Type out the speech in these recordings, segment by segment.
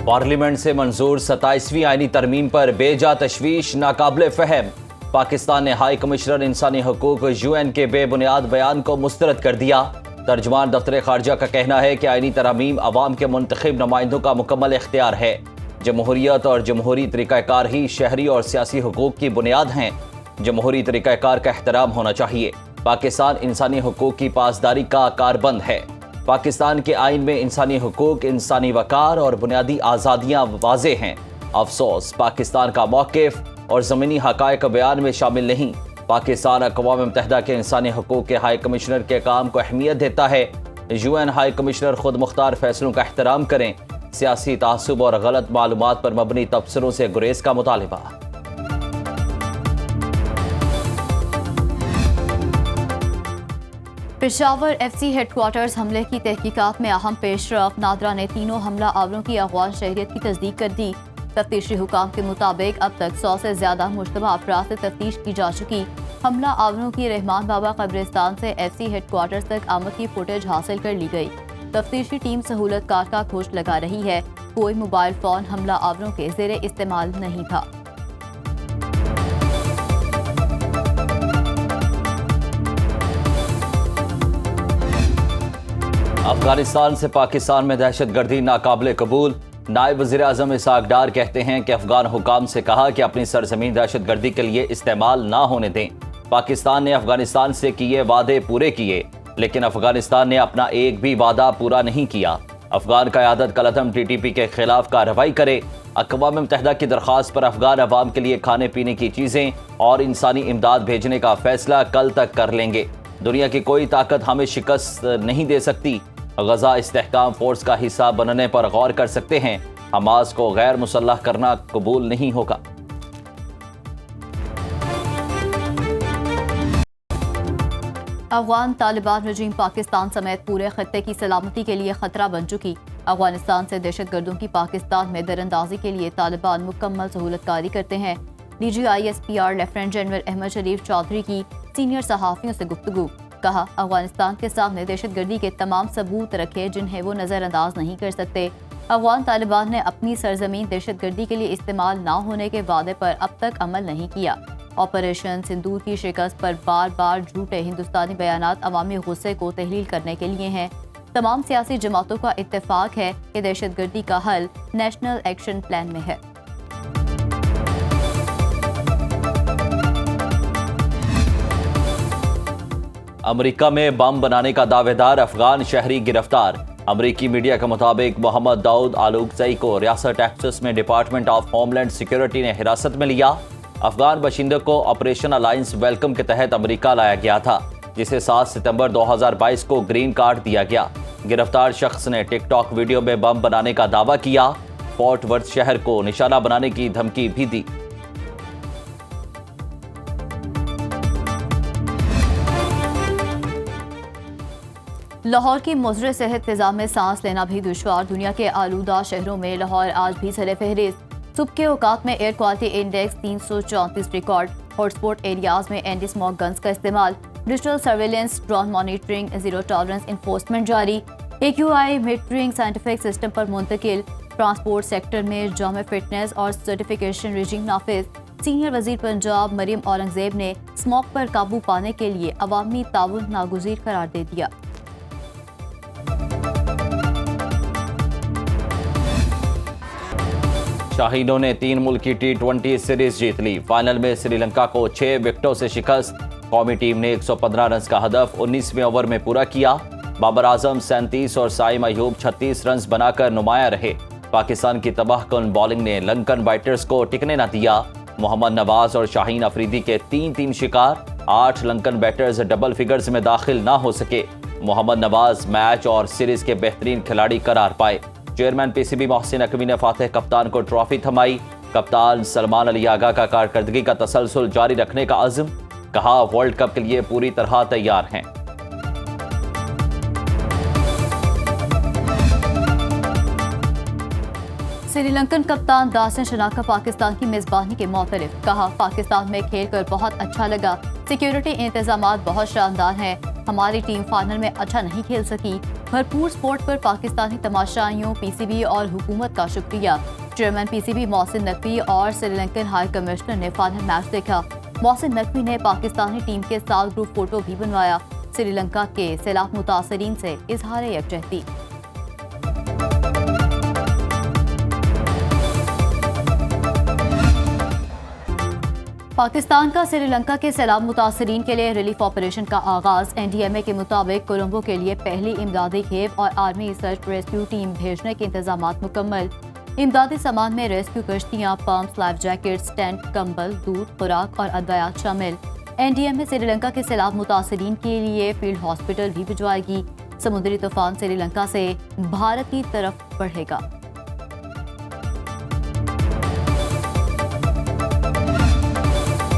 Parliament سے منظور 27ویں آئینی ترمیم پر بے جا تشویش ناقابل فہم۔ پاکستان نے ہائی کمشنر انسانی حقوق UN کے بے بنیاد بیان کو مسترد کر دیا۔ ترجمان دفتر خارجہ کا کہنا ہے کہ آئینی ترامیم عوام کے منتخب نمائندوں کا مکمل اختیار ہے۔ جمہوریت اور جمہوری طریقہ کار ہی شہری اور سیاسی حقوق کی بنیاد ہیں۔ جمہوری طریقہ کار کا احترام ہونا چاہیے۔ پاکستان انسانی حقوق کی پاسداری کا کاربند ہے۔ پاکستان کے آئین میں انسانی حقوق، انسانی وقار اور بنیادی آزادیاں واضح ہیں۔ افسوس، پاکستان کا موقف اور زمینی حقائق بیان میں شامل نہیں۔ پاکستان اقوام متحدہ کے انسانی حقوق کے ہائی کمشنر کے کام کو اہمیت دیتا ہے۔ UN ہائی کمشنر خود مختار فیصلوں کا احترام کریں۔ سیاسی تعصب اور غلط معلومات پر مبنی تبصروں سے گریز کا مطالبہ۔ پشاور FC ہیڈ کوارٹرز حملے کی تحقیقات میں اہم پیش رفت۔ نادرا نے تینوں حملہ آوروں کی افغان شہریت کی تصدیق کر دی۔ تفتیشی حکام کے مطابق اب تک 100 سے زیادہ مشتبہ افراد سے تفتیش کی جا چکی۔ حملہ آوروں کی رحمان بابا قبرستان سے FC ہیڈ کوارٹرز تک آمد کی فوٹیج حاصل کر لی گئی۔ تفتیشی ٹیم سہولت کار کا کھوج لگا رہی ہے۔ کوئی موبائل فون حملہ آوروں کے زیر استعمال نہیں تھا۔ افغانستان سے پاکستان میں دہشت گردی ناقابل قبول۔ نائب وزیر اعظم اسحاق ڈار کہتے ہیں کہ افغان حکام سے کہا کہ اپنی سرزمین دہشت گردی کے لیے استعمال نہ ہونے دیں۔ پاکستان نے افغانستان سے کیے وعدے پورے کیے، لیکن افغانستان نے اپنا ایک بھی وعدہ پورا نہیں کیا۔ افغان قیادت کالعدم TTP کے خلاف کارروائی کرے۔ اقوام متحدہ کی درخواست پر افغان عوام کے لیے کھانے پینے کی چیزیں اور انسانی امداد بھیجنے کا فیصلہ کل تک کر لیں گے۔ دنیا کی کوئی طاقت ہمیں شکست نہیں دے سکتی۔ غزہ استحکام فورس کا حصہ بننے پر غور کر سکتے ہیں۔ حماس کو غیر مسلح کرنا قبول نہیں ہوگا۔ افغان طالبان رجیم پاکستان سمیت پورے خطے کی سلامتی کے لیے خطرہ بن چکی۔ افغانستان سے دہشت گردوں کی پاکستان میں در اندازی کے لیے طالبان مکمل سہولت کاری کرتے ہیں۔ DGI SPR lieutenant general Ahmed Sharif Chaudhry کی سینئر صحافیوں سے گفتگو۔ کہا، افغانستان کے سامنے دہشت گردی کے تمام ثبوت رکھے جنہیں وہ نظر انداز نہیں کر سکتے۔ افغان طالبان نے اپنی سرزمین دہشت گردی کے لیے استعمال نہ ہونے کے وعدے پر اب تک عمل نہیں کیا۔ آپریشن سندور کی شکست پر بار بار جھوٹے ہندوستانی بیانات عوامی غصے کو تحلیل کرنے کے لیے ہیں۔ تمام سیاسی جماعتوں کا اتفاق ہے کہ دہشت گردی کا حل نیشنل ایکشن پلان میں ہے۔ امریکہ میں بم بنانے کا دعوے دار افغان شہری گرفتار۔ امریکی میڈیا کے مطابق محمد داؤد آلوکزئی کو ریاست ٹیکساس میں department of homeland security نے حراست میں لیا۔ افغان باشندوں کو آپریشن الائنس ویلکم کے تحت امریکہ لایا گیا تھا، جسے 7 ستمبر 2022 کو گرین کارڈ دیا گیا۔ گرفتار شخص نے ٹک ٹاک ویڈیو میں بم بنانے کا دعویٰ کیا۔ فورٹ ورتھ شہر کو نشانہ بنانے کی دھمکی بھی دی۔ لاہور کی مضر صحت فضا میں سانس لینا بھی دشوار۔ دنیا کے آلودہ شہروں میں لاہور آج بھی سر فہرست۔ صبح کے اوقات میں air quality index 334 record. Hotspot areas میں اینٹی اسموک گنز کا استعمال۔ Digital surveillance, drone monitoring, zero tolerance enforcement جاری۔ AQI میٹرنگ سائنٹیفک سسٹم پر منتقل۔ ٹرانسپورٹ سیکٹر میں جامع فٹنس اور سرٹیفکیشن رجیم نافذ۔ سینئر وزیر پنجاب مریم اورنگزیب نے اسموک پر قابو پانے کے لیے عوامی تعاون ناگزیر قرار دے دیا۔ شاہینوں نے 3 ملکی T20 سیریز جیت لی۔ فائنل میں سری لنکا کو 6 وکٹوں سے شکست۔ قومی ٹیم نے 115 رنز کا ہدف 19ویں اوور میں پورا کیا۔ بابر اعظم 37 اور سائم ایوب 36 رنز بنا کر نمایاں رہے۔ پاکستان کی تباہ کن بالنگ نے لنکن بائٹرز کو ٹکنے نہ دیا۔ محمد نواز اور شاہین افریدی کے 3 شکار۔ 8 لنکن بیٹرز ڈبل فگرز میں داخل نہ ہو سکے۔ محمد نواز میچ اور سیریز کے بہترین کھلاڑی قرار پائے۔ چیئرمین PCB محسن نقوی نے فاتح کپتان کو ٹرافی تھمائی۔ کپتان سلمان علی آغا کا کارکردگی کا تسلسل جاری رکھنے کا عزم۔ کہا، ورلڈ کپ کے لیے پوری طرح تیار ہیں۔ سری لنکن کپتان داسن شناکا پاکستان کی میزبانی کے معترف۔ کہا، پاکستان میں کھیل کر بہت اچھا لگا۔ سیکیورٹی انتظامات بہت شاندار ہیں۔ ہماری ٹیم فائنل میں اچھا نہیں کھیل سکی. بھرپور سپورٹ پر پاکستانی تماشائیوں، پی سی بی اور حکومت کا شکریہ. Chairman P C B Mohsin Naqvi اور سری لنکن ہائی کمشنر نے فائنل میچ دیکھا. محسن نقوی نے پاکستانی ٹیم کے ساتھ گروپ فوٹو بھی بنوایا. سری لنکا کے سیلاب متاثرین سے اظہار یکجہتی. پاکستان کا سری لنکا کے سیلاب متاثرین کے لیے ریلیف آپریشن کا آغاز. این ڈی ایم اے کے مطابق کولمبو کے لیے پہلی امدادی کھیپ اور آرمی سرچ ریسکیو ٹیم بھیجنے کے انتظامات مکمل. امدادی سامان میں ریسکیو کشتیاں، پمپس، لائف جیکٹس، ٹینٹ، کمبل، دودھ، خوراک اور ادویات شامل. این ڈی ایم اے سری لنکا کے سیلاب متاثرین کے لیے فیلڈ ہاسپٹل بھی بھجوائے گی. سمندری طوفان سری لنکا سے بھارت کی طرف بڑھے گا.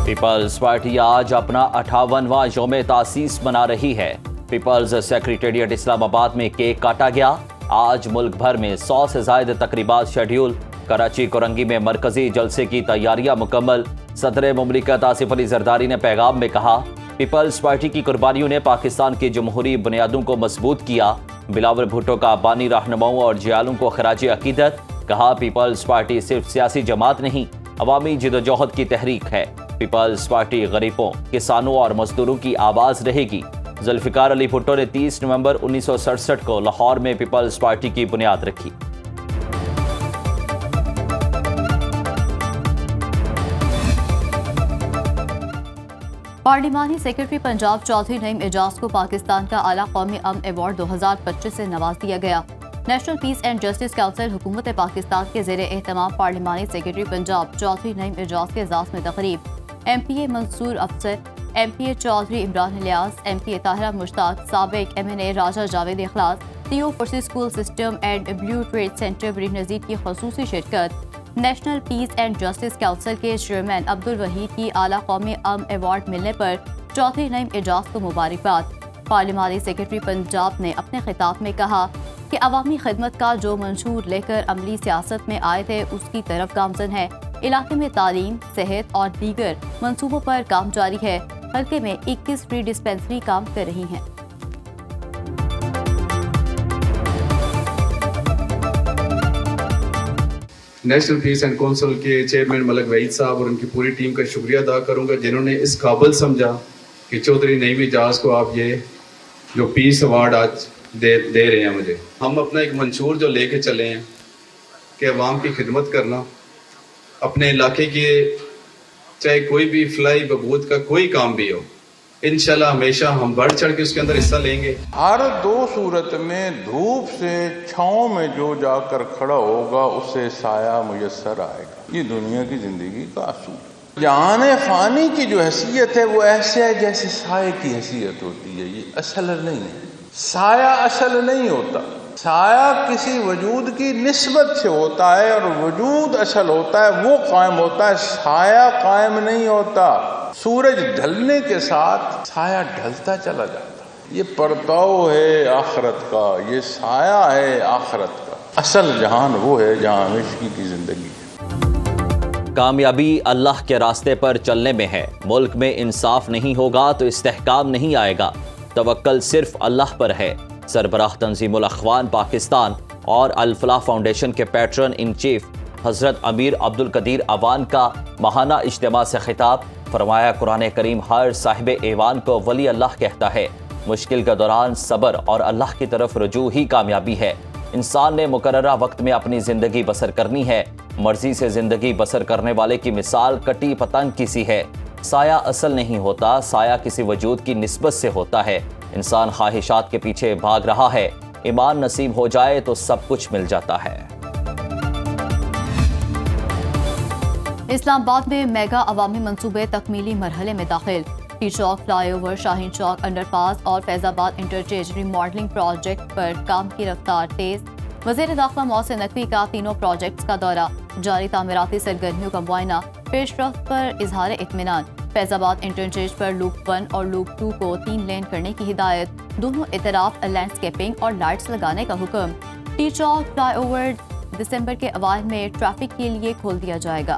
پیپلز پارٹی آج اپنا 58واں یوم تاسیس منا رہی ہے. پیپلز سیکریٹریٹ اسلام آباد میں کیک کاٹا گیا. آج ملک بھر میں 100 سے زائد تقریبات شیڈیول. کراچی کورنگی میں مرکزی جلسے کی تیاریاں مکمل. صدر مملکت آصف علی زرداری نے پیغام میں کہا، پیپلز پارٹی کی قربانیوں نے پاکستان کی جمہوری بنیادوں کو مضبوط کیا. بلاول بھٹو کا بانی رہنماؤں اور جیالوں کو خراج عقیدت. کہا، پیپلز پارٹی صرف سیاسی جماعت نہیں، عوامی جدوجہد کی تحریک ہے. پیپلز پارٹی غریبوں، کسانوں اور مزدوروں کی آواز رہے گی. ذوالفقار علی بھٹو نے 30 نومبر 1967 کو لاہور میں پیپلز پارٹی کی بنیاد رکھی. پارلیمانی سیکرٹری پنجاب چودھری نعیم اعجاز کو پاکستان کا اعلیٰ قومی امن ایوارڈ 2025 سے نواز دیا گیا. National peace and justice council حکومت پاکستان کے زیر اہتمام پارلیمانی سیکرٹری پنجاب چودھری نعیم اعجاز کے اعزاز میں تقریب. M P A Mansoor Afsar, M P A Chaudhry Imran Ilyas, M P A Tahira Mushtaq, سابق M N A Raja Javed Ikhlas, C O forces school system and blue trade centre Bari Nazir کی خصوصی شرکت. National peace and justice council کے چیئرمین عبدالوحید کی اعلیٰ قومی امن ایوارڈ ملنے پر چودھری نعیم اعجاز کو مبارکباد. پارلیمانی سیکرٹری پنجاب نے اپنے خطاب میں کہا کہ عوامی خدمت کا جو منشور لے کر عملی سیاست میں آئے تھے اس کی طرف گامزن ہے. علاقے میں تعلیم، صحت اور دیگر منصوبوں پر کام جاری ہے. حلقے میں 21 فری ڈسپینسری کام کر رہی ہیں. نیشنل پیس اینڈ کونسل کے چیئرمین ملک وحید صاحب اور ان کی پوری ٹیم کا شکریہ ادا کروں گا جنہوں نے اس قابل سمجھا کہ چودھری نعیم اعجاز کو آپ یہ جو پیس ایوارڈ آج دے رہے ہیں مجھے. ہم اپنا ایک منشور جو لے کے چلے ہیں کہ عوام کی خدمت کرنا، اپنے علاقے کے چاہے کوئی بھی فلائی بغوت کا کوئی کام بھی ہو، انشاءاللہ ہمیشہ ہم بڑھ چڑھ کے اس کے اندر حصہ لیں گے. ہر دو صورت میں دھوپ سے چھاؤں میں جو جا کر کھڑا ہوگا اسے سایہ میسر آئے گا. یہ دنیا کی زندگی کا اصول ہے. جہان فانی کی جو حیثیت ہے وہ ایسے ہے جیسے سائے کی حیثیت ہوتی ہے. یہ اصل نہیں ہے. سایہ اصل نہیں ہوتا. سایہ کسی وجود کی نسبت سے ہوتا ہے اور وجود اصل ہوتا ہے، وہ قائم ہوتا ہے. سایہ قائم نہیں ہوتا. سورج ڈھلنے کے ساتھ سایہ ڈھلتا چلا جاتا. یہ پرتاؤ ہے آخرت کا، یہ سایہ ہے آخرت کا. اصل جہان وہ ہے جہاں ہمیشگی کی زندگی ہے. کامیابی اللہ کے راستے پر چلنے میں ہے. ملک میں انصاف نہیں ہوگا تو استحکام نہیں آئے گا. توکل صرف اللہ پر ہے. سربراہ تنظیم الاخوان پاکستان اور الفلاح فاؤنڈیشن کے پیٹرن ان چیف حضرت امیر عبدالقدیر اوان کا ماہانہ اجتماع سے خطاب. فرمایا، قرآن کریم ہر صاحب ایوان کو ولی اللہ کہتا ہے. مشکل کے دوران صبر اور اللہ کی طرف رجوع ہی کامیابی ہے. انسان نے مقررہ وقت میں اپنی زندگی بسر کرنی ہے. مرضی سے زندگی بسر کرنے والے کی مثال کٹی پتنگ کی سی ہے. سایہ اصل نہیں ہوتا، سایہ کسی وجود کی نسبت سے ہوتا ہے. انسان خواہشات کے پیچھے بھاگ رہا ہے. ایمان نصیب ہو جائے تو سب کچھ مل جاتا ہے. اسلام آباد میں میگا عوامی منصوبے تکمیلی مرحلے میں داخل. ٹی چوک فلائی اوور، شاہین چوک انڈر پاس اور فیض آباد انٹرچینج ریماڈلنگ پروجیکٹ پر کام کی رفتار تیز. وزیر داخلہ محسن نقوی کا تینوں پروجیکٹس کا دورہ. جاری تعمیراتی سرگرمیوں کا معائنہ. پیش رفت پر اظہار اطمینان. فیض آباد انٹرچینج پر لوپ 1 اور لوپ 2 کو 3 لین کرنے کی ہدایت. دونوں اطراف لینڈسکیپنگ اور لائٹس لگانے کا حکم. ٹی چوک فلائی اوور دسمبر کے اوائل میں ٹریفک کے لیے کھول دیا جائے گا.